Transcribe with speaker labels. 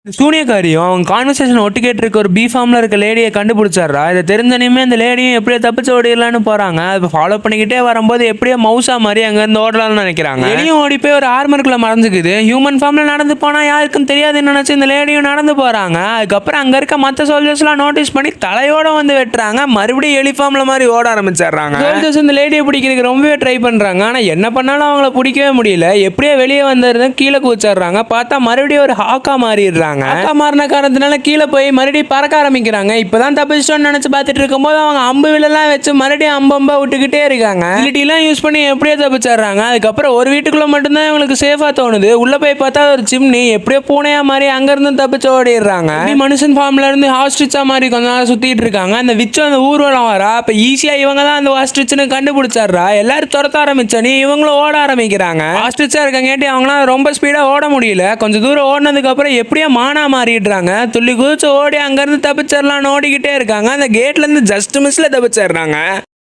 Speaker 1: சூனியக்காரியும் அவங்க கான்வர்சேஷன் ஒட்டு கேட்டிருக்க ஒரு பி ஃபார்ம்ல இருக்க லேடியை கண்டுபிடிச்சாரா. இதை தெரிஞ்சனையுமே அந்த லேடியும் எப்படியோ தப்பிச்சு ஓடிடலான்னு போறாங்க. இப்போ ஃபாலோ பண்ணிக்கிட்டே வரும்போது எப்படியோ மவுசா மாதிரி அங்க இருந்து ஓடலாம்னு நினைக்கிறாங்க. லேடியும் ஓடி போய் ஒரு ஆர்மருக்குள்ள மறைஞ்சுக்குது. ஹியூமன் ஃபார்ம்ல நடந்து போனா யாருக்கும் தெரியாதுன்னு நினைச்சு இந்த லேடியும் நடந்து போறாங்க. அதுக்கப்புறம் அங்க இருக்க மற்ற சோல்ஜர்ஸ் எல்லாம் நோட்டீஸ் பண்ணி தலையோட வந்து வெட்டுறாங்க. மறுபடியும் எலி ஃபார்ம்ல மாதிரி ஓட ஆரம்பிச்சிடுறாங்க. சோல்ஜர்ஸ் இந்த லேடியை பிடிக்கிறதுக்கு ரொம்பவே ட்ரை பண்றாங்க. ஆனா என்ன பண்ணாலும் அவங்கள பிடிக்கவே முடியல. எப்படியோ வெளியே வந்துருந்தா கீழே குதிச்சிடுறாங்க. பார்த்தா மறுபடியும் ஒரு ஹாக்கா மாறிடுறாங்க. மாறின காரணத்தினால கீழே போய் மறுபடியும் பறக்க ஆரம்பிக்கிறாங்க. இப்பதான் தப்பிச்சிட்டோம்னு நினைச்சு பார்த்துட்டு இருக்கும்போது அவங்க அம்பு விலெல்லாம் வச்சு மறுபடியும் அம்பம்பா விட்டுக்கிட்டே இருக்காங்க. எல்லாம் யூஸ் பண்ணி எப்படியோ தப்பிச்சிடுறாங்க. அதுக்கப்புறம் ஒரு வீட்டுக்குள்ள மட்டும்தான் இவங்களுக்கு சேஃபா தோணுது. உள்ள போய் பார்த்தா ஒரு சிம்னி எப்படியோ பூனையா மாதிரி அங்க இருந்து தப்பிச்சு ஓடிடுறாங்க. மனுஷன் ஃபார்ம்ல இருந்து ஹாஸ்ட்ரிச்சா மாதிரி கொஞ்ச நேரம் சுத்திட்டு இருக்காங்க. அந்த விச்சு அந்த ஊர்வலம் வரா. அப்ப ஈஸியா இவங்க தான் அந்த ஹாஸ்ட்ரிச்னு கண்டுபிடிச்சாரா. எல்லாரும் துரத்த ஆரம்பிச்சனி இவங்களும் ஓட ஆரம்பிக்கிறாங்க. ஹாஸ்ட்ரிச்சா இருக்கங்கேட்டி அவங்களால ரொம்ப ஸ்பீடா ஓட முடியல. கொஞ்சம் தூரம் ஓடினதுக்கு அப்புறம் எப்படியோ மானா மாறிடுறாங்க. துள்ளி குதிச்சு ஓடி அங்கிருந்து தப்பிச்சிடலாம் ஓடிக்கிட்டே இருக்காங்க. அந்த கேட்ல இருந்து ஜஸ்ட் மிஸ்ல தப்பிச்சிடுறாங்க.